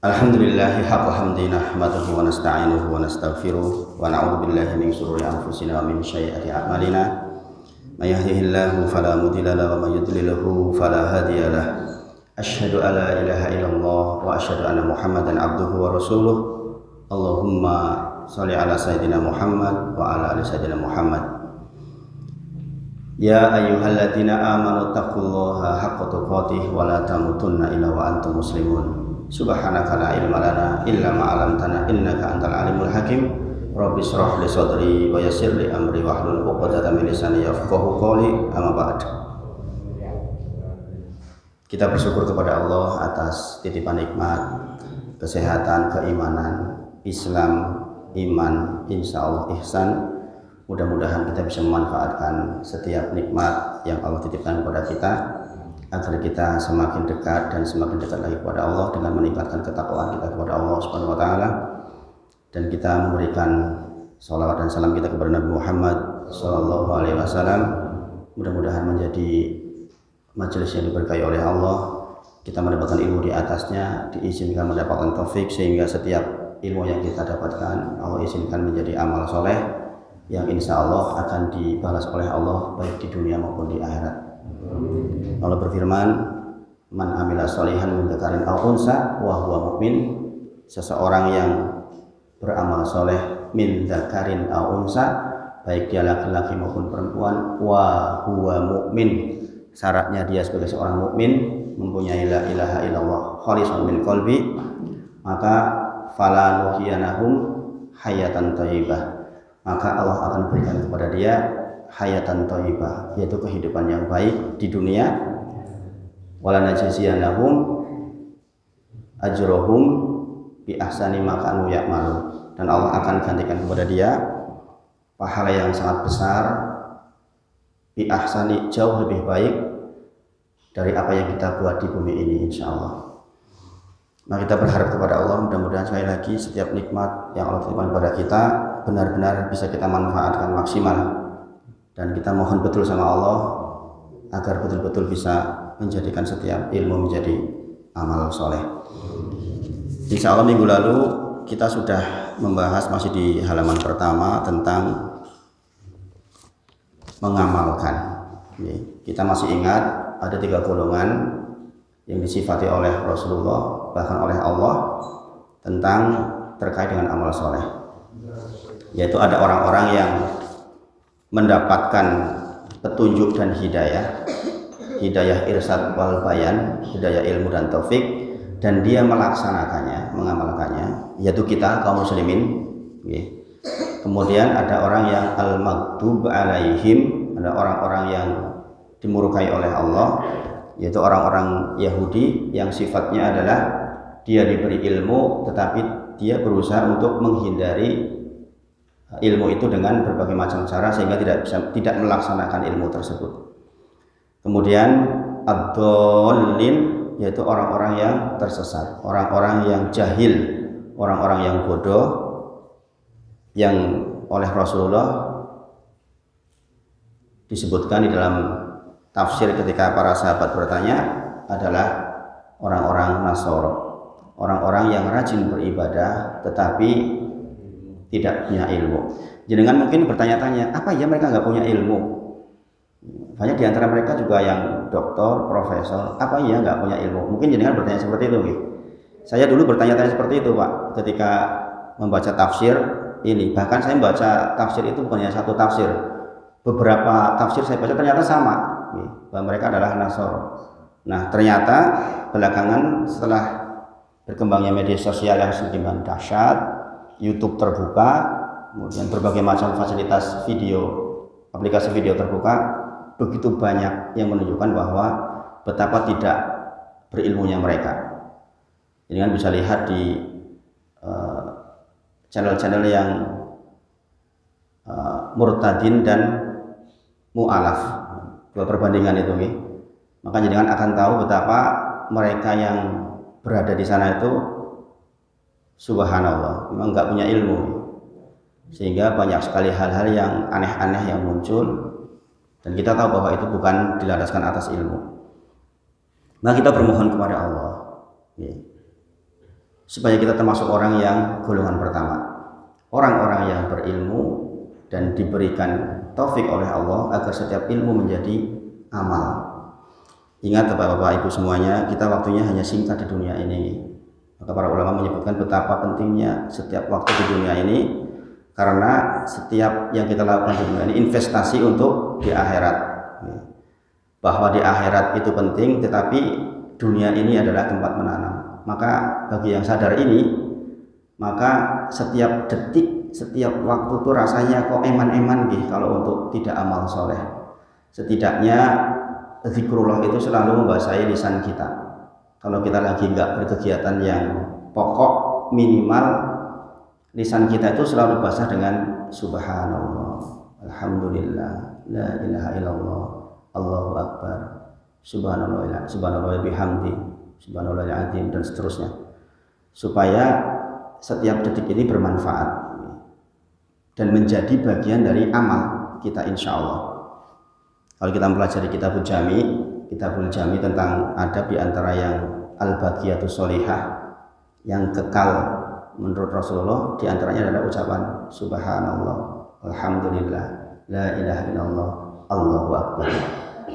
Alhamdulillahi haqqa hamdi nahmaduhu wa nasta'inuhu wa nastaghfiruh wa na'udzu billahi min shururi anfusina wa min sayyiati a'malina. May yahdihillahu fala mudilla lahu wa may yudlilhu fala hadiya lahu. Asyhadu an la ilaha illallah wa asyhadu anna Muhammadan abduhu wa rasuluh. Allahumma shalli ala sayyidina Muhammad wa ala ali sayyidina Muhammad. Ya ayyuhalladzina amanu taqullaha haqqa tuqatih wa la tamutunna illa wa antum muslimun. Subhanaka la ilma lana illa ma 'allamtana innaka antal alimul hakim. Rabbi shrah li sadri wa yassir li amri wahlul 'uqdatam min lisani yafqahu qawli. Amma ba'd. Kita bersyukur kepada Allah atas titipan nikmat kesehatan, keimanan, Islam, iman, insyaallah ihsan. Mudah-mudahan kita bisa memanfaatkan setiap nikmat yang Allah titipkan kepada kita, agar kita semakin dekat dan semakin dekat lagi kepada Allah dengan meningkatkan ketakwaan kita kepada Allah Subhanahu wa taala, dan kita memberikan sholawat dan salam kita kepada Nabi Muhammad sallallahu alaihi wasallam. Mudah-mudahan menjadi majelis yang diberkahi oleh Allah, kita mendapatkan ilmu di atasnya, diizinkan mendapatkan taufik sehingga setiap ilmu yang kita dapatkan Allah izinkan menjadi amal soleh yang insya Allah akan dibalas oleh Allah baik di dunia maupun di akhirat. Allah berfirman, man amila sholihan min dzakarin aw unsa wa huwa mu'min. Seseorang yang beramal soleh min dzakarin aw unsa, baik dia laki-laki maupun perempuan, wa huwa mu'min, syaratnya dia sebagai seorang mukmin, mempunyai la ilaha illallah khalisan min qalbi, maka fala nuhyiyanahum hayatan thayyibah, maka Allah akan berikan kepada dia hayatan thayyibah, yaitu kehidupan yang baik di dunia. Wala najziyanahum ajrohum bi ahsani ma kanu ya'malun, dan Allah akan gantikan kepada dia pahala yang sangat besar, bi ahsani, jauh lebih baik dari apa yang kita buat di bumi ini insyaallah. Nah, kita berharap kepada Allah, mudah-mudahan sekali lagi setiap nikmat yang Allah titipkan kepada kita benar-benar bisa kita manfaatkan maksimal, dan kita mohon betul sama Allah agar betul-betul bisa menjadikan setiap ilmu menjadi amal soleh. Insya Allah minggu lalu kita sudah membahas, masih di halaman pertama, tentang mengamalkan. Kita masih ingat ada 3 golongan yang disifati oleh Rasulullah bahkan oleh Allah tentang terkait dengan amal soleh, yaitu ada orang-orang yang mendapatkan petunjuk dan hidayah irsyad wal bayan, hidayah ilmu dan taufik, dan dia melaksanakannya, mengamalkannya, yaitu kita kaum muslimin. Kemudian ada orang yang al-maghdub alaihim, ada orang-orang yang dimurkai oleh Allah, yaitu orang-orang Yahudi yang sifatnya adalah dia diberi ilmu tetapi dia berusaha untuk menghindari ilmu itu dengan berbagai macam cara sehingga tidak melaksanakan ilmu tersebut. Kemudian ad-dallin, yaitu orang-orang yang tersesat, orang-orang yang jahil, orang-orang yang bodoh, yang oleh Rasulullah disebutkan di dalam tafsir ketika para sahabat bertanya adalah orang-orang Nasara, orang-orang yang rajin beribadah tetapi tidak punya ilmu. Jenengan mungkin bertanya-tanya, apa ya mereka nggak punya ilmu? Banyak di antara mereka juga yang doktor, profesor, apa ya nggak punya ilmu? Mungkin jenengan bertanya seperti itu. Saya dulu bertanya-tanya seperti itu, Pak, ketika membaca tafsir ini. Bahkan saya membaca tafsir itu bukan hanya satu tafsir, beberapa tafsir saya baca ternyata sama, bahwa mereka adalah Nasara. Nah, ternyata belakangan setelah berkembangnya media sosial yang semakin dahsyat, YouTube terbuka, kemudian berbagai macam fasilitas video, aplikasi video terbuka, begitu banyak yang menunjukkan bahwa betapa tidak berilmunya mereka. Jadi kan bisa lihat di channel-channel yang murtadin dan mu'alaf, 2 perbandingan itu, maka jenengan akan tahu betapa mereka yang berada di sana itu subhanallah memang nggak punya ilmu, sehingga banyak sekali hal-hal yang aneh-aneh yang muncul, dan kita tahu bahwa itu bukan dilandaskan atas ilmu. Nah, kita bermohon kepada Allah supaya kita termasuk orang yang golongan pertama, orang-orang yang berilmu dan diberikan taufik oleh Allah agar setiap ilmu menjadi amal. Ingat Bapak-bapak Ibu semuanya, kita waktunya hanya singkat di dunia ini. Maka para ulama menyebutkan betapa pentingnya setiap waktu di dunia ini, karena setiap yang kita lakukan di dunia ini investasi untuk di akhirat. Bahwa di akhirat itu penting, tetapi dunia ini adalah tempat menanam. Maka bagi yang sadar ini, maka setiap detik, setiap waktu itu rasanya kok eman-eman gitu kalau untuk tidak amal soleh. Setidaknya zikrullah itu selalu membasahi lisan kita. Kalau kita lagi nggak berkegiatan yang pokok, minimal lisan kita itu selalu basah dengan subhanallah, alhamdulillah, la ilaha illallah, Allahu akbar, subhanallah, subhanallah bihamdi, subhanallah azim, dan seterusnya, supaya setiap detik ini bermanfaat dan menjadi bagian dari amal kita insya Allah. Kalau kita mempelajari Kitabul Jami tentang adab, di antara yang al-baqiyatus sholihah yang kekal menurut Rasulullah, di antaranya adalah ucapan subhanallah, alhamdulillah, la ilaha illallah, Allahu akbar.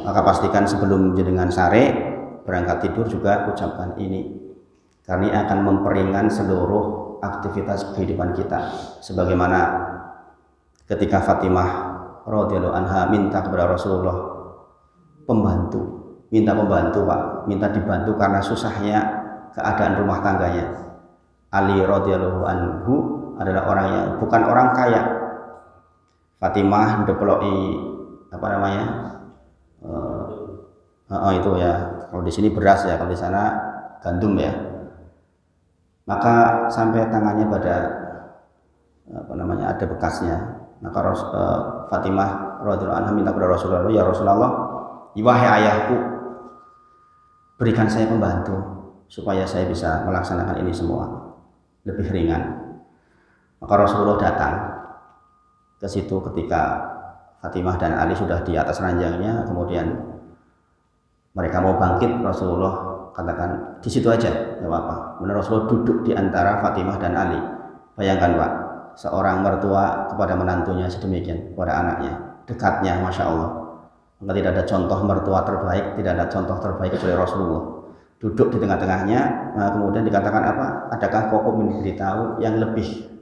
Maka pastikan sebelum jenengan sare berangkat tidur juga ucapkan ini, karena ini akan memperingan seluruh aktivitas kehidupan kita. Sebagaimana ketika Fatimah radhiyallahu anha minta kepada Rasulullah minta pembantu Pak, minta dibantu karena susahnya keadaan rumah tangganya. Ali radhiyallahu anhu adalah orang yang bukan orang kaya. Fatimah ndeploi itu ya, kalau di sini beras ya, kalau di sana gandum ya. Maka sampai tangannya pada ada bekasnya. Maka Fatimah radhiyallahu anha minta kepada Rasulullah, ya Rasulullah, wahai ayahku, berikan saya pembantu supaya saya bisa melaksanakan ini semua lebih ringan. Maka Rasulullah datang ke situ ketika Fatimah dan Ali sudah di atas ranjangnya, kemudian mereka mau bangkit. Rasulullah katakan di situ aja, nggak apa-apa. Benar, Rasulullah duduk di antara Fatimah dan Ali. Bayangkan Pak, seorang mertua kepada menantunya sedemikian, kepada anaknya, dekatnya, masya Allah. Maka tidak ada contoh mertua terbaik, tidak ada contoh terbaik kecuali Rasulullah. Duduk di tengah-tengahnya, kemudian dikatakan apa? Adakah kau memberitahu yang lebih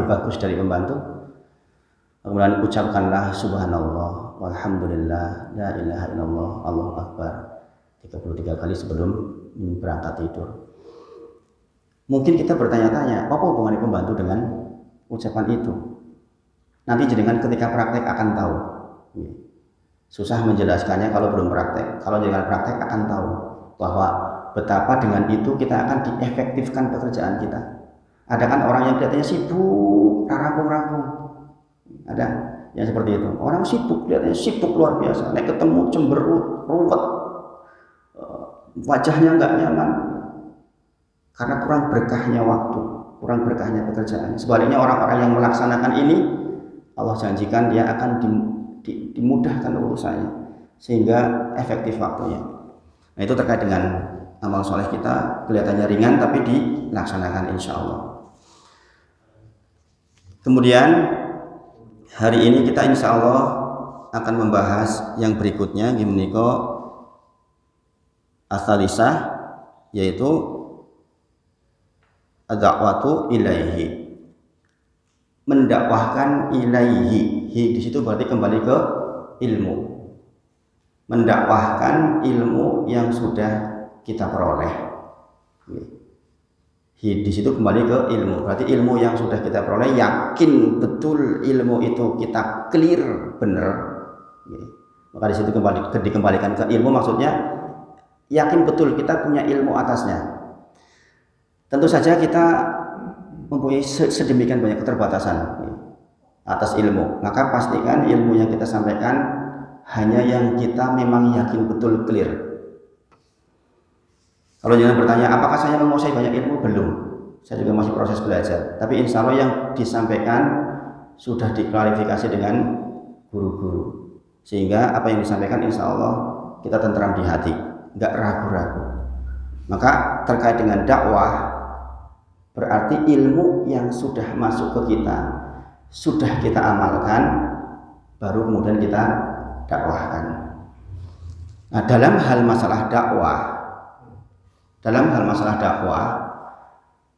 bagus dari pembantu? Kemudian ucapkanlah subhanallah, walhamdulillah, la ilaha illallah, Allahu akbar 33 kali sebelum berangkat tidur. Mungkin kita bertanya-tanya, apa hubungannya pembantu dengan ucapan itu? Nanti jenengan ketika praktek akan tahu. Susah menjelaskannya kalau belum praktek. Kalau jenengan praktek akan tahu bahwa betapa dengan itu kita akan diefektifkan pekerjaan kita. Ada kan orang yang kelihatannya sibuk, rampung-rampung. Ada yang seperti itu. Orang sibuk, kelihatannya sibuk luar biasa. Nek ketemu cemberut, ruwet, wajahnya nggak nyaman. Karena kurang berkahnya waktu, kurang berkahnya pekerjaan. Sebaliknya orang-orang yang melaksanakan ini, Allah janjikan dia akan dimudahkan urusannya sehingga efektif waktunya. Nah, itu terkait dengan amal soleh kita, kelihatannya ringan tapi dilaksanakan insya Allah. Kemudian hari ini kita insya Allah akan membahas yang berikutnya, gimniko asalisah, yaitu ad-da'watu ilaihi, mendakwahkan ilaihi. Di situ berarti kembali ke ilmu, mendakwahkan ilmu yang sudah kita peroleh. Di situ kembali ke ilmu, berarti ilmu yang sudah kita peroleh, yakin betul ilmu itu kita clear benar. Maka di situ dikembalikan ke ilmu, maksudnya yakin betul kita punya ilmu atasnya. Tentu saja kita mempunyai sedemikian banyak keterbatasan atas ilmu, maka pastikan ilmu yang kita sampaikan hanya yang kita memang yakin betul clear. Kalau jangan bertanya apakah saya menguasai banyak ilmu, belum, saya juga masih proses belajar, tapi insya Allah yang disampaikan sudah diklarifikasi dengan guru-guru, sehingga apa yang disampaikan insya Allah kita tentram di hati, nggak ragu-ragu. Maka terkait dengan dakwah berarti ilmu yang sudah masuk ke kita, sudah kita amalkan, baru kemudian kita dakwahkan. Nah, dalam hal masalah dakwah,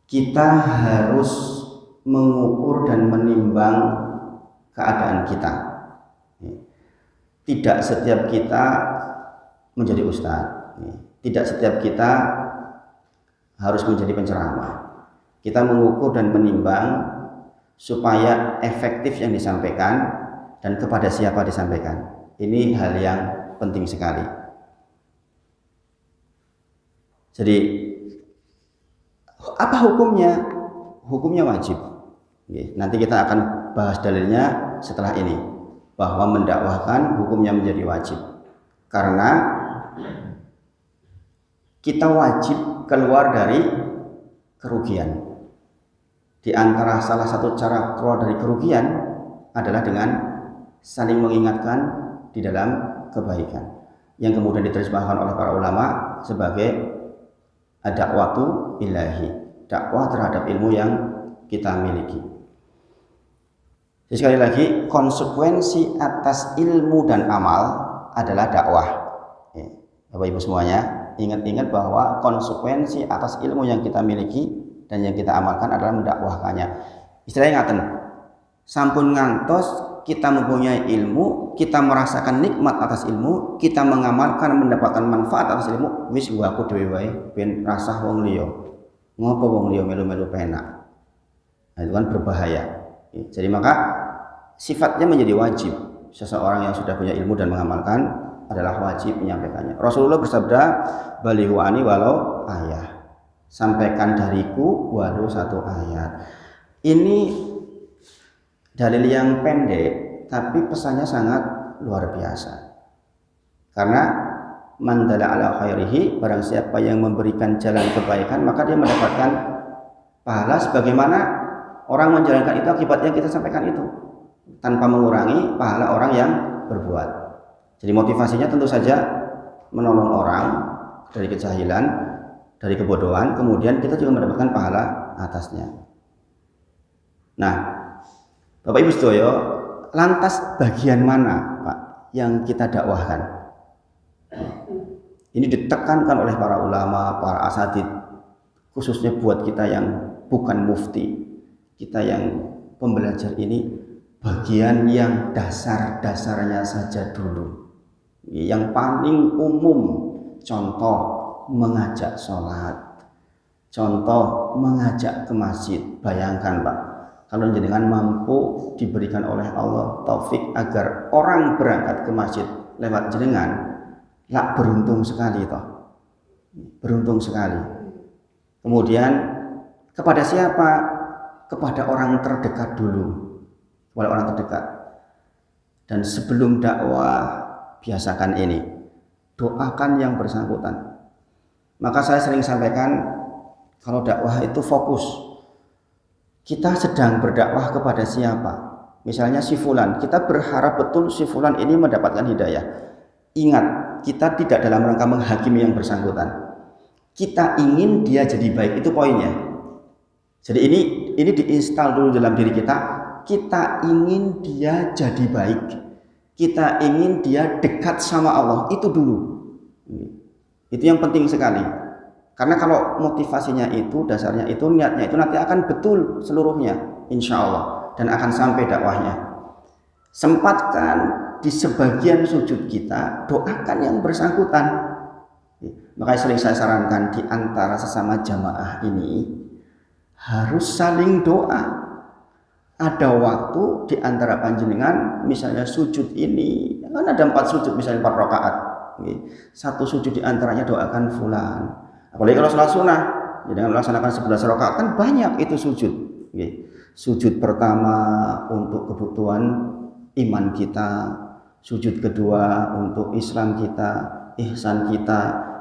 kita harus mengukur dan menimbang keadaan kita. Tidak setiap kita menjadi ustadz, tidak setiap kita harus menjadi penceramah. Kita mengukur dan menimbang supaya efektif yang disampaikan dan kepada siapa disampaikan. Ini hal yang penting sekali. Jadi apa hukumnya? Hukumnya wajib. Nanti kita akan bahas dalilnya setelah ini, bahwa mendakwahkan hukumnya menjadi wajib. Karena kita wajib keluar dari kerugian. Di antara salah satu cara keluar dari kerugian adalah dengan saling mengingatkan di dalam kebaikan, yang kemudian diterjemahkan oleh para ulama sebagai dakwatu ilahi, dakwah terhadap ilmu yang kita miliki. Jadi sekali lagi, konsekuensi atas ilmu dan amal adalah dakwah. Bapak Ibu semuanya, ingat-ingat bahwa konsekuensi atas ilmu yang kita miliki dan yang kita amalkan adalah mendakwahkannya. Istilahnya ngaten, sampun ngantos kita mempunyai ilmu, kita merasakan nikmat atas ilmu, kita mengamalkan mendapatkan manfaat atas ilmu, wis aku dhewe wae ben rasah wong liya. Ngopo wong liya melu-melu penak. Nah, itu kan berbahaya. Jadi maka sifatnya menjadi wajib. Seseorang yang sudah punya ilmu dan mengamalkan adalah wajib menyampaikannya. Rasulullah bersabda, balighu ani walau ayah. Sampaikan dariku walau satu ayat. Ini dalil yang pendek, tapi pesannya sangat luar biasa. Karena man dalla ala khairihi, barang siapa yang memberikan jalan kebaikan, maka dia mendapatkan pahala sebagaimana orang menjalankan itu akibat yang kita sampaikan itu, tanpa mengurangi pahala orang yang berbuat. Jadi motivasinya tentu saja menolong orang dari kejahilan, dari kebodohan, kemudian kita juga mendapatkan pahala atasnya. Nah, Bapak Ibu sedaya, lantas bagian mana Pak yang kita dakwahkan? Ini ditekankan oleh para ulama, para asatid, khususnya buat kita yang bukan mufti, kita yang pembelajar ini, bagian yang dasar-dasarnya saja dulu. Yang paling umum, contoh mengajak sholat, contoh mengajak ke masjid. Bayangkan Pak, kalau jenengan mampu diberikan oleh Allah taufik agar orang berangkat ke masjid lewat jenengan, lah beruntung sekali toh, beruntung sekali. Kemudian kepada siapa? Kepada orang terdekat dulu, kepada orang terdekat. Dan sebelum dakwah, biasakan ini, doakan yang bersangkutan. Maka saya sering sampaikan, kalau dakwah itu fokus. Kita sedang berdakwah kepada siapa? Misalnya si fulan, kita berharap betul si fulan ini mendapatkan hidayah. Ingat, kita tidak dalam rangka menghakimi yang bersangkutan. Kita ingin dia jadi baik, itu poinnya. Jadi ini diinstal dulu dalam diri kita. Kita ingin dia jadi baik. Kita ingin dia dekat sama Allah, itu dulu. Itu yang penting sekali. Karena kalau motivasinya itu, dasarnya itu, niatnya itu, nanti akan betul seluruhnya, insya Allah, dan akan sampai dakwahnya. Sempatkan di sebagian sujud kita, doakan yang bersangkutan. Makanya sering saya sarankan di antara sesama jamaah ini harus saling doa. Ada waktu di antara panjenengan, misalnya sujud ini, kan ada 4 sujud, misalnya 4 rakaat. Satu sujud di antaranya doakan fulan. Apalagi kalau sholat sunnah, jangan melaksanakan 11 rakaat, kan banyak itu sujud. Sujud pertama untuk kebutuhan iman kita, sujud kedua untuk Islam kita, ihsan kita,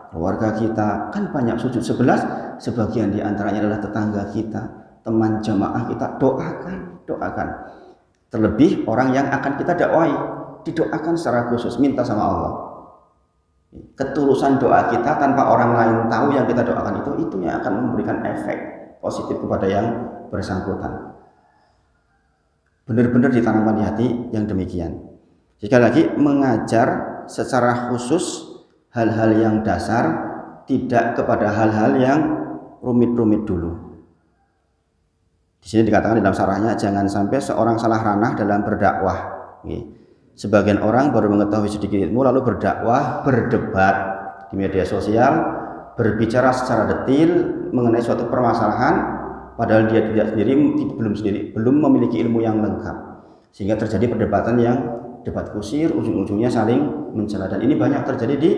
keluarga kita, kan banyak sujud. 11, sebagian di antaranya adalah tetangga kita, teman jamaah kita. Doakan. Terlebih orang yang akan kita dakwai, didoakan secara khusus, minta sama Allah. Ketulusan doa kita tanpa orang lain tahu yang kita doakan itu yang akan memberikan efek positif kepada yang bersangkutan. Benar-benar ditanamkan di hati yang demikian. Sekali lagi, mengajar secara khusus hal-hal yang dasar, tidak kepada hal-hal yang rumit-rumit dulu. Di sini dikatakan dalam syarahnya, jangan sampai seorang salah ranah dalam berdakwah. Sebagian orang baru mengetahui sedikit ilmu lalu berdakwah, berdebat di media sosial, berbicara secara detail mengenai suatu permasalahan, padahal dia belum memiliki ilmu yang lengkap, sehingga terjadi perdebatan yang debat kusir, ujung-ujungnya saling mencela. Dan ini banyak terjadi di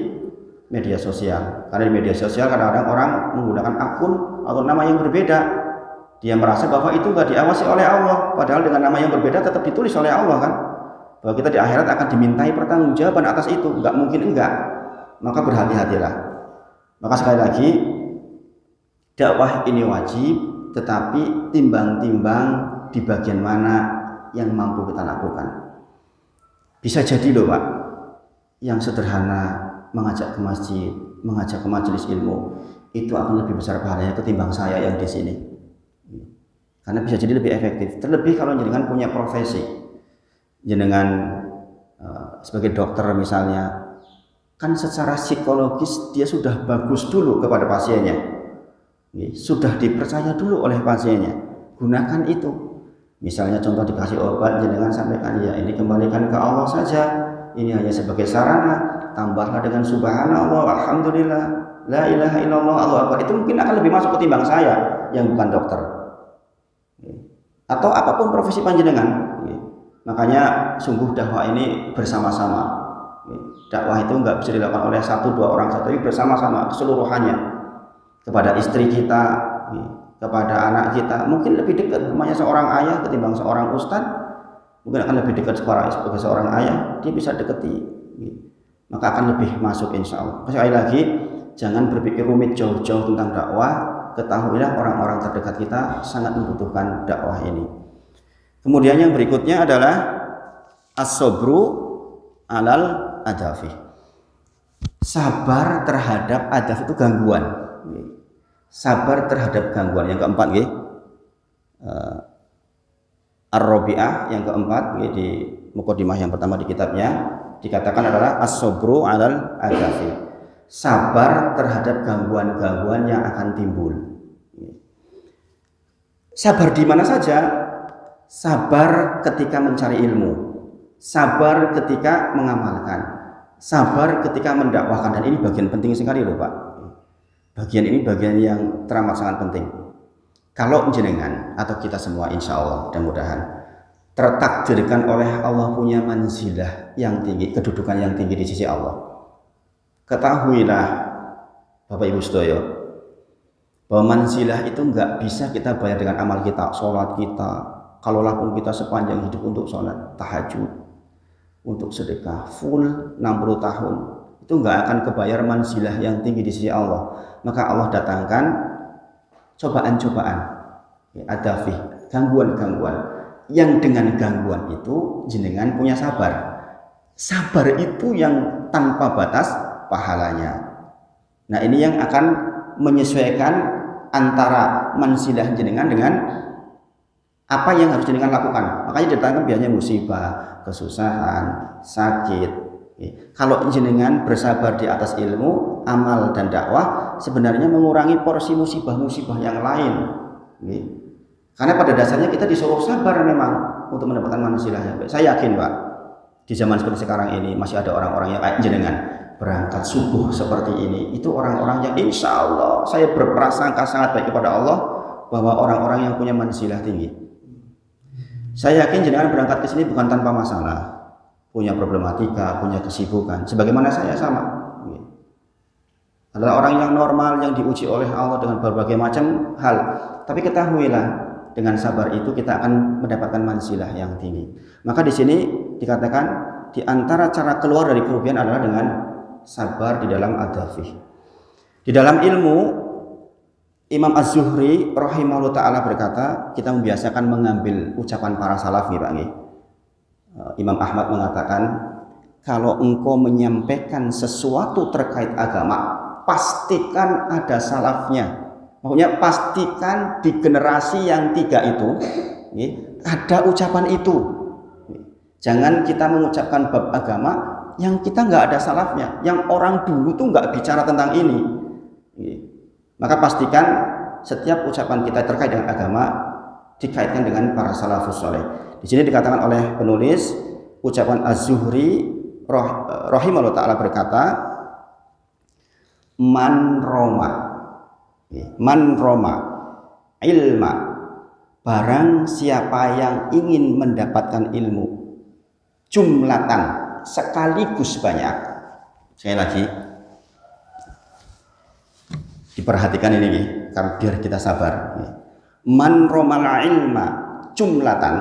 media sosial, karena di media sosial kadang-kadang orang menggunakan akun atau nama yang berbeda. Dia merasa bahwa itu nggak diawasi oleh Allah, padahal dengan nama yang berbeda tetap ditulis oleh Allah kan, bahwa kita di akhirat akan dimintai pertanggungjawaban atas itu. Nggak mungkin enggak. Maka berhati-hatilah. Maka sekali lagi, dakwah ini wajib, tetapi timbang-timbang di bagian mana yang mampu kita lakukan. Bisa jadi loh Pak, yang sederhana mengajak ke masjid, mengajak ke majelis ilmu, itu akan lebih besar pahalanya ketimbang saya yang di sini. Karena bisa jadi lebih efektif. Terlebih kalau jenengan punya profesi, jenengan sebagai dokter misalnya, kan secara psikologis dia sudah bagus dulu kepada pasiennya, sudah dipercaya dulu oleh pasiennya. Gunakan itu. Misalnya contoh dikasih obat, jenengan sampaikan, ya ini kembalikan ke Allah saja, ini hanya sebagai sarana, tambahlah dengan subhanallah, alhamdulillah, la ilaha illallah, Allahu akbar. Itu mungkin akan lebih masuk ketimbang saya yang bukan dokter, atau apapun profesi panjenengan. Makanya sungguh dakwah ini bersama-sama. Dakwah itu nggak bisa dilakukan oleh 1-2 orang saja, tapi bersama-sama keseluruhannya. Kepada istri kita, kepada anak kita, mungkin lebih dekat namanya seorang ayah ketimbang seorang ustadz. Mungkin akan lebih dekat sebagai seorang ayah, dia bisa dekati, maka akan lebih masuk insya Allah. Sekali lagi, jangan berpikir rumit jauh-jauh tentang dakwah. Ketahuilah orang-orang terdekat kita sangat membutuhkan dakwah ini. Kemudian yang berikutnya adalah as-sabru alal adafi. Sabar terhadap adaf itu gangguan. Sabar terhadap gangguan. Yang keempat, Ar-Rabi'ah, yang keempat di mukadimah yang pertama di kitabnya dikatakan adalah as-sabru alal adafi. Sabar terhadap gangguan-gangguan yang akan timbul. Sabar di mana saja? Sabar ketika mencari ilmu, sabar ketika mengamalkan, sabar ketika mendakwahkan. Dan ini bagian penting sekali loh Pak. Bagian ini bagian yang teramat sangat penting. Kalau jenengan atau kita semua insya Allah mudah-mudahan tertakdirkan oleh Allah punya manzilah yang tinggi, kedudukan yang tinggi di sisi Allah. Ketahuilah Bapak Ibu sedaya, bahwa manzilah itu nggak bisa kita bayar dengan amal kita, sholat kita, kalaulah pun kita sepanjang hidup untuk sholat tahajud, untuk sedekah full 60 tahun, itu nggak akan kebayar manzilah yang tinggi di sisi Allah. Maka Allah datangkan cobaan-cobaan, adafi, gangguan-gangguan, yang dengan gangguan itu jenengan punya sabar. Sabar itu yang tanpa batas pahalanya. Nah ini yang akan menyesuaikan antara manzilah jenengan dengan apa yang harus jenengan lakukan. Makanya datangkan biasanya musibah, kesusahan, sakit. Kalau jenengan bersabar di atas ilmu, amal dan dakwah, sebenarnya mengurangi porsi musibah-musibah yang lain. Karena pada dasarnya kita disuruh sabar memang untuk mendapatkan manzilah yang baik. Saya yakin Pak, di zaman seperti sekarang ini masih ada orang-orang yang kayak jenengan berangkat subuh seperti ini. Itu orang-orang yang insya Allah saya berprasangka sangat baik kepada Allah bahwa orang-orang yang punya manzilah tinggi. Saya yakin jenengan berangkat ke sini bukan tanpa masalah, punya problematika, punya kesibukan. Sebagaimana saya sama, adalah orang yang normal yang diuji oleh Allah dengan berbagai macam hal. Tapi ketahuilah, dengan sabar itu kita akan mendapatkan manzilah yang tinggi. Maka di sini dikatakan di antara cara keluar dari kerugian adalah dengan sabar di dalam adafi. Di dalam ilmu, Imam Az-Zuhri rahimahullah ta'ala berkata, kita membiasakan mengambil ucapan para salaf nih Pak. Imam Ahmad mengatakan, kalau engkau menyampaikan sesuatu terkait agama, pastikan ada salafnya. Maksudnya pastikan di generasi yang 3 itu ada ucapan itu. Jangan kita mengucapkan bab agama yang kita nggak ada salafnya, yang orang dulu tuh nggak bicara tentang ini. Maka pastikan setiap ucapan kita terkait dengan agama dikaitkan dengan para salafus soleh. Di sini dikatakan oleh penulis, ucapan Az-Zuhri rahimahullah ta'ala berkata, man roma ilma, barang siapa yang ingin mendapatkan ilmu, jumlatan, sekaligus banyak. Sekali lagi diperhatikan ini karena biar kita sabar. Man romal ilma jumlatan,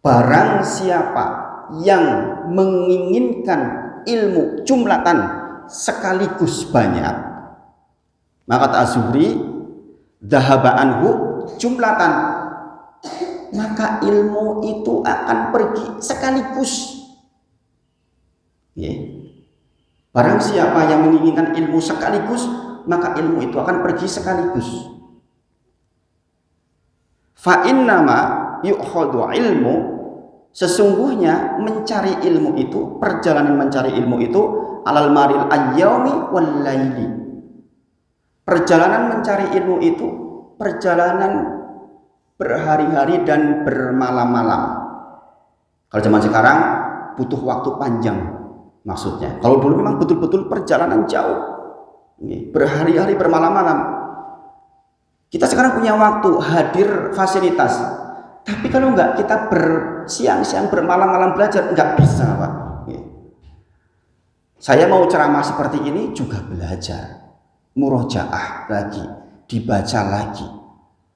barang siapa yang menginginkan ilmu jumlatan, sekaligus banyak, maka kata Az-Zuhri, dhahaba anhu jumlatan, maka ilmu itu akan pergi sekaligus. Barang siapa yang menginginkan ilmu sekaligus, maka ilmu itu akan pergi sekaligus. Fa innama yu'khadhu ilmu, sesungguhnya mencari ilmu itu, perjalanan mencari ilmu itu alal maril ayyami wal laili. Perjalanan mencari ilmu itu perjalanan berhari-hari dan bermalam-malam. Kalau zaman sekarang butuh waktu panjang maksudnya. Kalau dulu memang betul-betul perjalanan jauh, berhari-hari bermalam-malam. Kita sekarang punya waktu, hadir fasilitas, tapi kalau enggak kita bersiang-siang bermalam-malam belajar, enggak bisa, Pak. Saya mau ceramah seperti ini juga belajar, murojaah lagi, dibaca lagi,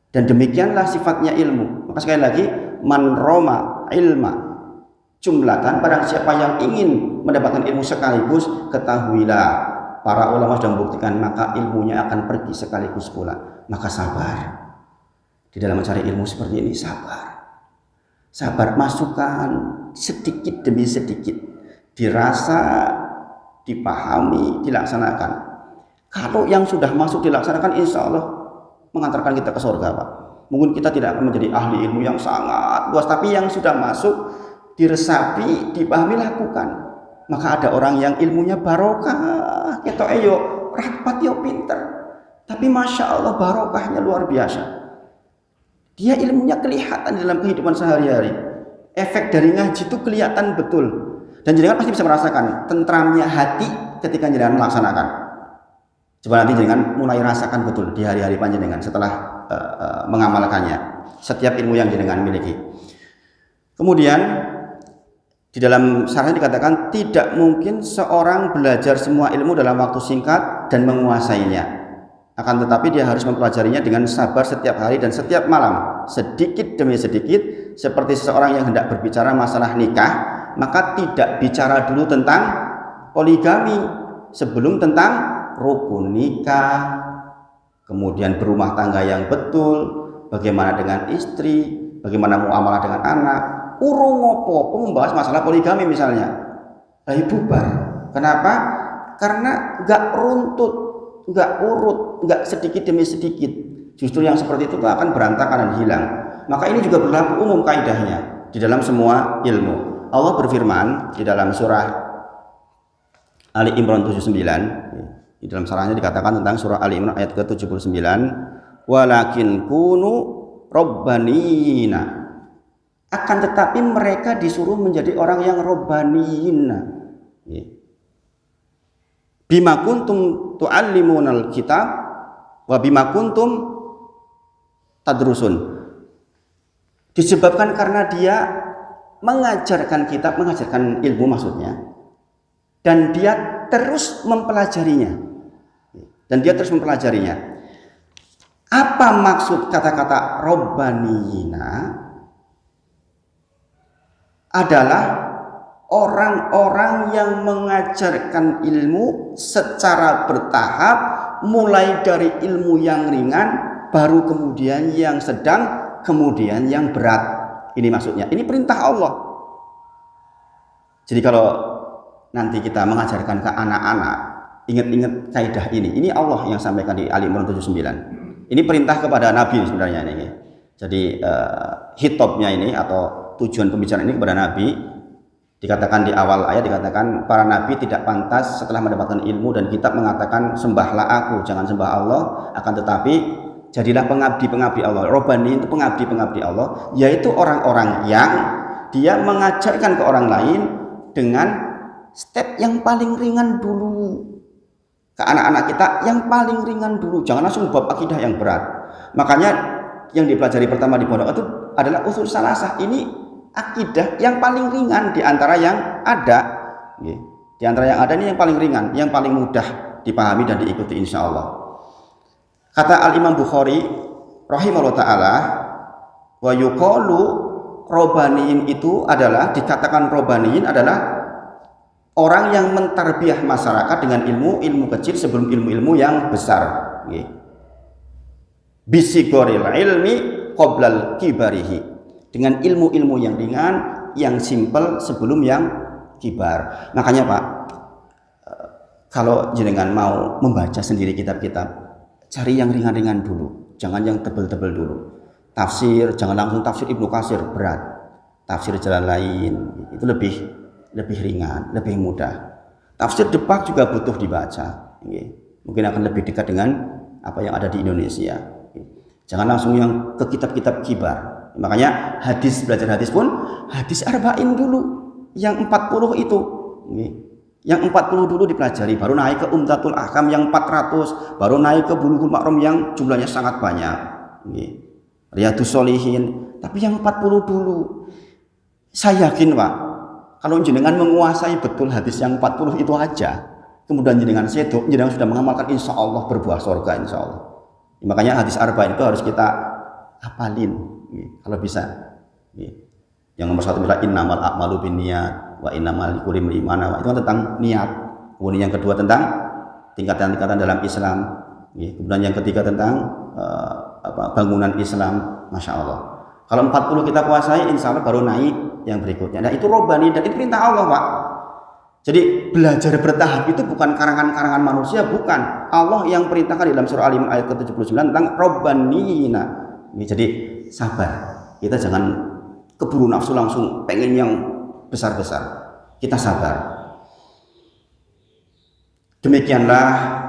dan demikianlah sifatnya ilmu. Maka sekali lagi, man roma ilma jumlatan, barang siapa yang ingin mendapatkan ilmu sekaligus, ketahuilah para ulama sudah membuktikan maka ilmunya akan pergi sekaligus pula. Maka sabar di dalam mencari ilmu seperti ini, sabar, masukkan sedikit demi sedikit, dirasa, dipahami, dilaksanakan. Kalau yang sudah masuk dilaksanakan, insya Allah mengantarkan kita ke surga, Pak. Mungkin kita tidak akan menjadi ahli ilmu yang sangat luas, tapi yang sudah masuk, diresapi, dipahami, lakukan. Maka ada orang yang ilmunya barokah, kita rapat pinter, tapi masya Allah barokahnya luar biasa. Dia ilmunya kelihatan dalam kehidupan sehari-hari. Efek dari ngaji itu kelihatan betul. Dan jenengan pasti bisa merasakan tentramnya hati ketika jenengan melaksanakan. Coba nanti jenengan mulai rasakan betul di hari-hari panjenengan setelah mengamalkannya. Setiap ilmu yang jenengan miliki. Kemudian di dalam syarahnya dikatakan tidak mungkin seorang belajar semua ilmu dalam waktu singkat dan menguasainya. Akan tetapi dia harus mempelajarinya dengan sabar setiap hari dan setiap malam, sedikit demi sedikit. Seperti seseorang yang hendak berbicara masalah nikah, maka tidak bicara dulu tentang poligami sebelum tentang rukun nikah, kemudian berumah tangga yang betul, bagaimana dengan istri, bagaimana muamalah dengan anak. Urung ngopo membahas masalah poligami misalnya, bubar. Kenapa? Karena nggak runtut, nggak urut, nggak sedikit demi sedikit. Justru yang seperti itu akan berantakan dan hilang. Maka ini juga berlaku umum kaidahnya di dalam semua ilmu. Allah berfirman di dalam surah Ali Imran 79, di dalam sarahnya dikatakan tentang surah Ali Imran ayat ke-79, walakin kunu robbanina, akan tetapi mereka disuruh menjadi orang yang robbanina. Bima kuntum tu'allimunal kitab wa bima kuntum tadrusun. Disebabkan karena dia mengajarkan kitab, mengajarkan ilmu maksudnya, dan dia terus mempelajarinya. Apa maksud kata-kata robbanina? Adalah orang-orang yang mengajarkan ilmu secara bertahap, mulai dari ilmu yang ringan, baru kemudian yang sedang, kemudian yang berat. Ini maksudnya, ini perintah Allah. Jadi kalau nanti kita mengajarkan ke anak-anak, ingat-ingat kaidah ini. Ini Allah yang sampaikan di Ali Imran 79. Ini perintah kepada Nabi sebenarnya ini. Jadi hitobnya ini atau tujuan pembicaraan ini kepada Nabi. Dikatakan di awal ayat, dikatakan para nabi tidak pantas setelah mendapatkan ilmu dan kitab mengatakan sembahlah aku, jangan sembah Allah, akan tetapi jadilah pengabdi-pengabdi Allah. Robani itu pengabdi-pengabdi Allah, yaitu orang-orang yang dia mengajarkan ke orang lain dengan step yang paling ringan dulu. Ke anak-anak kita yang paling ringan dulu, jangan langsung bab akidah yang berat. Makanya yang dipelajari pertama di pondok itu adalah usul salasah. Ini akidah yang paling ringan di antara yang ada. Di antara yang ada ini yang paling ringan, yang paling mudah dipahami dan diikuti insya Allah. Kata Al-Imam Bukhari rahimahullah ta'ala, wa yuqalu robaniin itu adalah, dikatakan robaniin adalah orang yang mentarbiyah masyarakat dengan ilmu kecil sebelum ilmu-ilmu yang besar. Bisigoril ilmi qoblal kibarihi, dengan ilmu-ilmu yang ringan, yang simpel sebelum yang kibar. Makanya Pak, kalau jenengan mau membaca sendiri kitab-kitab, cari yang ringan-ringan dulu, jangan yang tebel-tebel dulu. Tafsir, jangan langsung tafsir Ibnu Katsir, berat. Tafsir Jalalain itu lebih ringan, lebih mudah. Tafsir Depak juga butuh dibaca. Mungkin akan lebih dekat dengan apa yang ada di Indonesia. Jangan langsung yang ke kitab-kitab kibar. Makanya belajar hadis pun hadis arba'in dulu, yang 40 itu. Yang 40 dulu dipelajari, baru naik ke Umdatul Ahkam yang 400, baru naik ke Bulughul Maram yang jumlahnya sangat banyak. Riyadhus Shalihin, tapi yang 40 dulu. Saya yakin Pak, kalau jenengan menguasai betul hadis yang 40 itu aja, kemudian jenengan sudah mengamalkan, insya Allah berbuah surga insya Allah. Makanya hadis arba'in itu harus kita hafalin. Kalau bisa. Yang nomor 1 adalah innamal a'malu binniyat wa innamal likulli imrin ma nawa. Itu tentang niat. Kemudian yang kedua tentang tingkatan-tingkatan dalam Islam. Kemudian yang ketiga tentang bangunan Islam. Masya Allah. Kalau 40 kita kuasai, insya Allah baru naik yang berikutnya. Nah itu robani dan itu perintah Allah Pak. Jadi belajar bertahap itu bukan karangan-karangan manusia, bukan. Allah yang perintahkan di dalam surah Al-Imran ayat ke-79 tentang robbanina. Jadi sabar, kita jangan keburu nafsu langsung pengen yang besar-besar, kita sabar. Demikianlah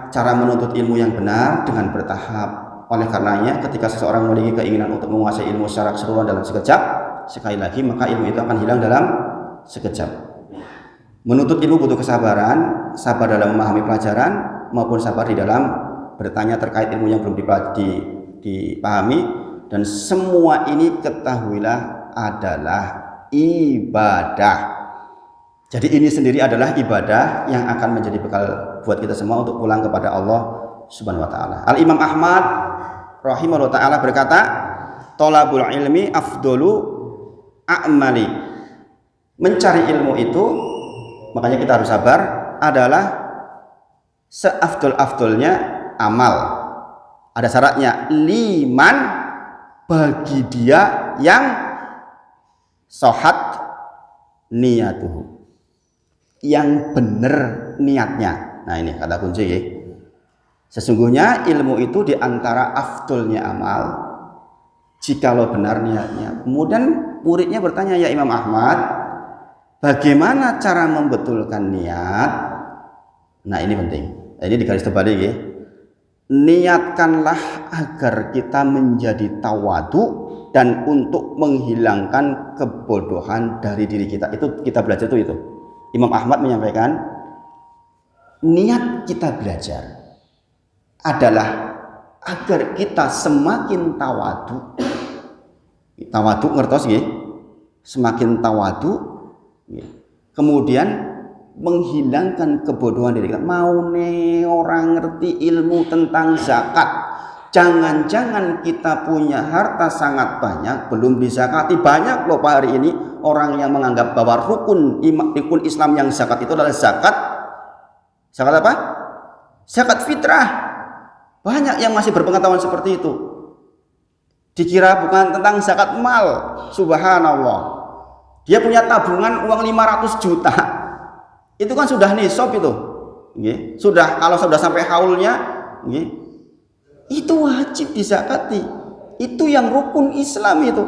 cara menuntut ilmu yang benar dengan bertahap. Oleh karenanya ketika seseorang memiliki keinginan untuk menguasai ilmu secara keseluruhan dalam sekejap, sekali lagi maka ilmu itu akan hilang dalam sekejap. Menuntut ilmu butuh kesabaran, sabar dalam memahami pelajaran maupun sabar di dalam bertanya terkait ilmu yang belum dipahami. Dan semua ini ketahuilah adalah ibadah. Jadi ini sendiri adalah ibadah yang akan menjadi bekal buat kita semua untuk pulang kepada Allah Subhanahu wa taala. Al-Imam Ahmad rahimahullah taala berkata, "Thalabul ilmi afdalu a'mali." Mencari ilmu itu, makanya kita harus sabar, adalah seafdol-afdolnya amal. Ada syaratnya, liman, bagi dia yang sohat niyatuhu, yang benar niatnya. Nah ini kata kunci ya. Sesungguhnya ilmu itu diantara afdolnya amal jikalau benar niatnya. Kemudian muridnya bertanya, ya Imam Ahmad, bagaimana cara membetulkan niat? Nah ini penting. Ini digaris terbalik ya. Niatkanlah agar kita menjadi tawadu dan untuk menghilangkan kebodohan dari diri kita. Itu kita belajar itu. Imam Ahmad menyampaikan, niat kita belajar adalah agar kita semakin tawadu. Tawadu ngertos nggih? Semakin tawadu, kemudian menghilangkan kebodohan diri kita. Mau nih orang ngerti ilmu tentang zakat, jangan-jangan kita punya harta sangat banyak belum dizakati. Banyak loh Pak hari ini orang yang menganggap bahwa rukun Islam yang zakat itu adalah zakat apa? Zakat fitrah. Banyak yang masih berpengetahuan seperti itu. Dikira bukan tentang zakat mal. Subhanallah. Dia punya tabungan uang 500 juta. Itu kan sudah nisab itu. Sudah, kalau sudah sampai haulnya, itu wajib dizakati. Itu yang rukun Islam itu.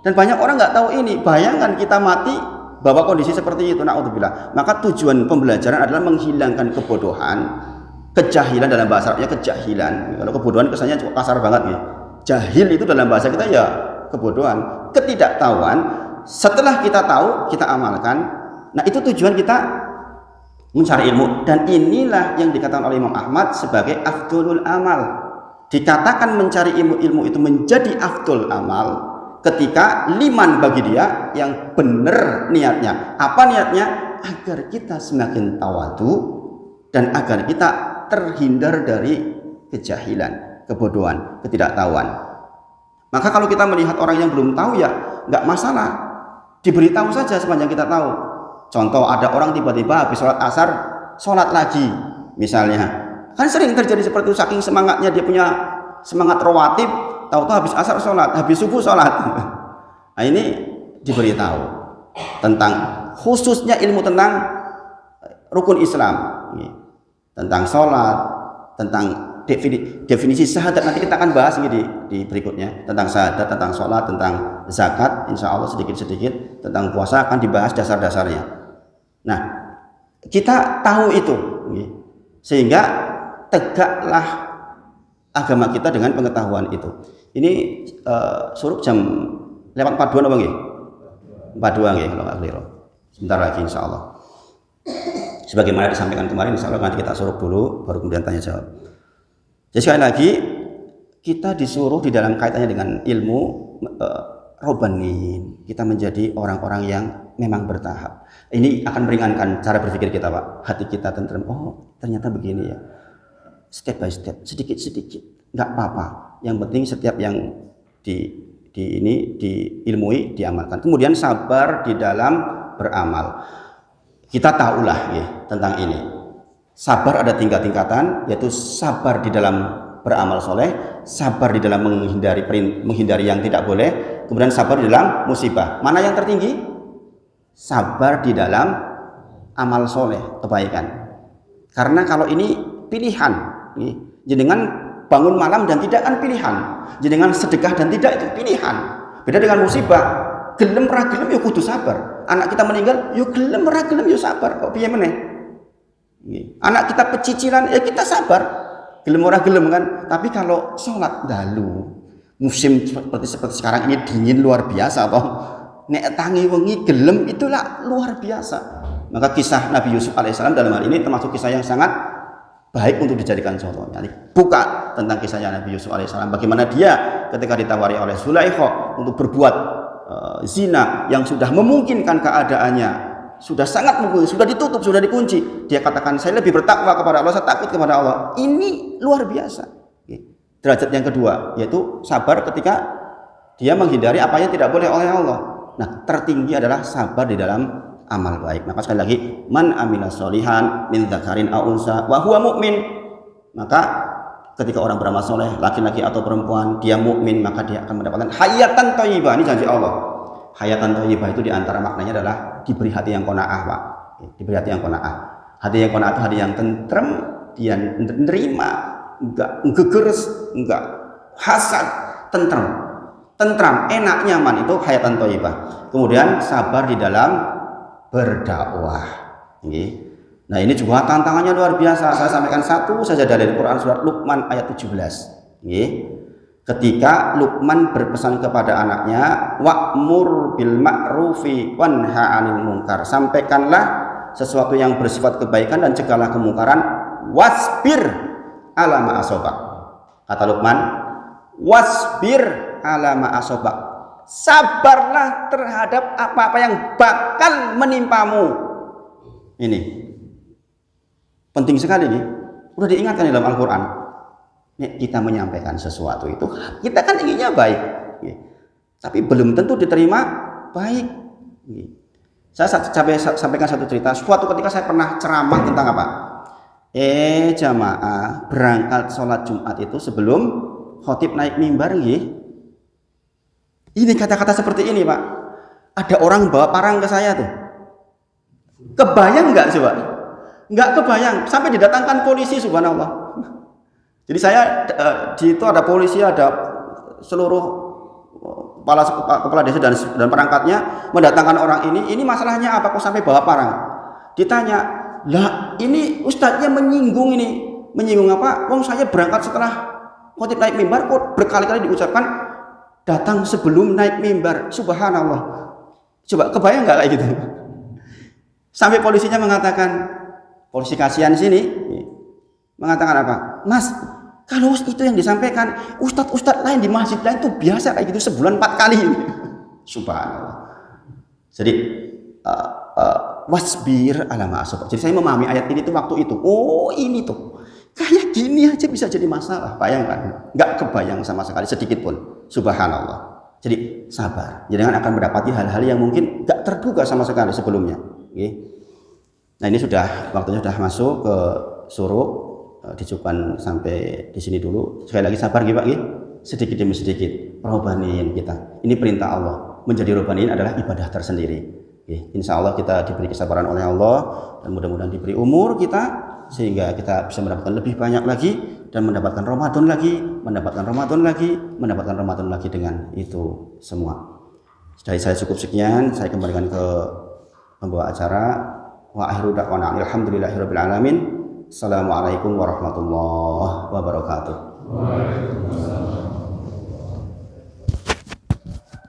Dan banyak orang nggak tahu ini. Bayangkan kita mati bahwa kondisi seperti itu, naudzubillah. Maka tujuan pembelajaran adalah menghilangkan kebodohan, kejahilan, dalam bahasa Arabnya kejahilan. Kalau kebodohan kesannya kasar banget nih. Jahil itu dalam bahasa kita ya kebodohan, ketidaktahuan. Setelah kita tahu, kita amalkan. Nah, itu tujuan kita mencari ilmu. Dan inilah yang dikatakan oleh Imam Ahmad sebagai afdolul amal. Dikatakan mencari ilmu itu menjadi afdol amal ketika liman bagi dia yang benar niatnya. Apa niatnya? Agar kita semakin tawadu dan agar kita terhindar dari kejahilan, kebodohan, ketidaktahuan. Maka kalau kita melihat orang yang belum tahu, ya nggak masalah, diberitahu saja sepanjang kita tahu. Contoh, ada orang tiba-tiba habis sholat asar sholat lagi misalnya. Kan sering terjadi seperti itu, saking semangatnya dia punya semangat rawatib, tahu-tahu habis asar sholat, habis subuh sholat. Nah, ini diberitahu tentang khususnya ilmu tentang rukun Islam, tentang sholat, tentang definisi syahadat. Nanti kita akan bahas ini di berikutnya, tentang syahadat, tentang sholat, tentang zakat, insya Allah sedikit-sedikit. Tentang puasa akan dibahas dasar-dasarnya. Nah, kita tahu itu, sehingga tegaklah agama kita dengan pengetahuan itu. Ini suruh jam lewat 42 apa nggih? 42 nggih kalau nggak keliru. Sebentar lagi insya Allah. Sebagaimana disampaikan kemarin, insya Allah nanti kita suruh dulu, baru kemudian tanya jawab. Jadi sekali lagi, kita disuruh di dalam kaitannya dengan ilmu robanin. Kita menjadi orang-orang yang memang bertahap. Ini akan meringankan cara berpikir kita, Pak. Hati kita tentrem. Oh, ternyata begini ya. Step by step, sedikit-sedikit, nggak apa-apa. Yang penting setiap yang diilmui, diamalkan. Kemudian sabar di dalam beramal. Kita tahulah ya tentang ini. Sabar ada tingkat-tingkatan, yaitu sabar di dalam beramal soleh, sabar di dalam menghindari yang tidak boleh, kemudian sabar di dalam musibah. Mana yang tertinggi? Sabar di dalam amal soleh, kebaikan. Karena kalau ini pilihan. Jenengan bangun malam dan tidak kan pilihan. Jenengan sedekah dan tidak itu pilihan. Beda dengan musibah. Gelem ra gelem ya kudu sabar. Anak kita meninggal, yo gelem ra gelem yo sabar. Kok piye meneh? Anak kita pecicilan, ya kita sabar. Gelem ora gelem kan. Tapi kalau sholat dalu, musim seperti sekarang ini dingin luar biasa toh. Nek tangi wengi gelem itulah luar biasa. Maka kisah Nabi Yusuf alaihissalam dalam hal ini termasuk kisah yang sangat baik untuk dijadikan contoh. Buka tentang kisahnya Nabi Yusuf alaihissalam, bagaimana dia ketika ditawari oleh Zulaikha untuk berbuat zina yang sudah memungkinkan keadaannya, sudah sangat mungkin, sudah ditutup, sudah dikunci, dia katakan saya lebih bertakwa kepada Allah, saya takut kepada Allah. Ini luar biasa. Derajat yang kedua yaitu sabar ketika dia menghindari apa yang tidak boleh oleh Allah. Nah, tertinggi adalah sabar di dalam amal baik. Maka sekali lagi, man amila sholihan min dzakarin aw unsa wa huwa mu'min. Maka ketika orang beramal soleh, laki-laki atau perempuan, dia mukmin, maka dia akan mendapatkan hayatan thayyibah. Ini janji Allah. Hayatan thayyibah itu diantara maknanya adalah diberi hati yang qanaah, Pak. Diberi hati yang qanaah. Hati yang qanaah itu hati yang tentrem, dia menerima, enggak gegeres, enggak hasad, tentram, enak, nyaman, itu hayatan thayyibah. Kemudian sabar di dalam berdakwah. Nah, ini juga tantangannya luar biasa. Saya sampaikan satu saja dari Quran surat Luqman ayat 17. Ketika Luqman berpesan kepada anaknya, wa'mur bil ma'rufi wanha 'anil munkar. Sampaikanlah sesuatu yang bersifat kebaikan dan cegahlah kemungkaran. Wasbir ala ma asabak. Kata Luqman, wasbir ala ma asabak. Sabarlah terhadap apa-apa yang bakal menimpamu. Ini penting sekali nih. Udah diingatkan dalam Al-Quran. Kita menyampaikan sesuatu itu, kita kan inginnya baik, tapi belum tentu diterima baik. Saya sampaikan satu cerita. Suatu ketika saya pernah ceramah tentang apa? Jamaah berangkat sholat Jumat itu sebelum khotib naik mimbar, Ini kata-kata seperti ini, Pak. Ada orang bawa parang ke saya tuh. Kebayang nggak coba? Nggak kebayang. Sampai didatangkan polisi, subhanallah. Jadi saya di itu ada polisi, ada seluruh kepala desa dan perangkatnya mendatangkan orang ini masalahnya apa kok sampai bawa parang? Ditanya, lah ini ustadznya menyinggung apa? Wong saya berangkat setelah khotib naik mimbar kok berkali-kali diucapkan datang sebelum naik mimbar, subhanallah. Coba kebayang nggak kayak gitu? Sampai polisinya mengatakan, polisi kasihan sini mengatakan apa? Mas, kalau itu yang disampaikan ustadz lain di masjid lain itu biasa kayak gitu sebulan 4 kali. Subhanallah. Jadi wasbir ala ma asab. Jadi saya memahami ayat ini tuh waktu itu. Oh, ini tuh kayak gini aja bisa jadi masalah. Bayangkan, nggak kebayang sama sekali sedikit pun. Subhanallah. Jadi sabar. Jangan akan mendapati hal-hal yang mungkin nggak terduga sama sekali sebelumnya. Nah ini waktunya sudah masuk ke suruk, dicukupkan sampai di sini dulu. Sekali lagi sabar Pak, sedikit demi sedikit perubahan kita. Ini perintah Allah. Menjadi robaniin adalah ibadah tersendiri. Insya Allah kita diberi kesabaran oleh Allah dan mudah-mudahan diberi umur kita sehingga kita bisa mendapatkan lebih banyak lagi dan mendapatkan Ramadan lagi dengan itu semua. Dari saya cukup sekian, saya kembalikan ke pembawa acara. Wa akhiru da'wana alhamdulillahirabbil alamin. Assalamualaikum warahmatullahi wabarakatuh. Waalaikumsalam.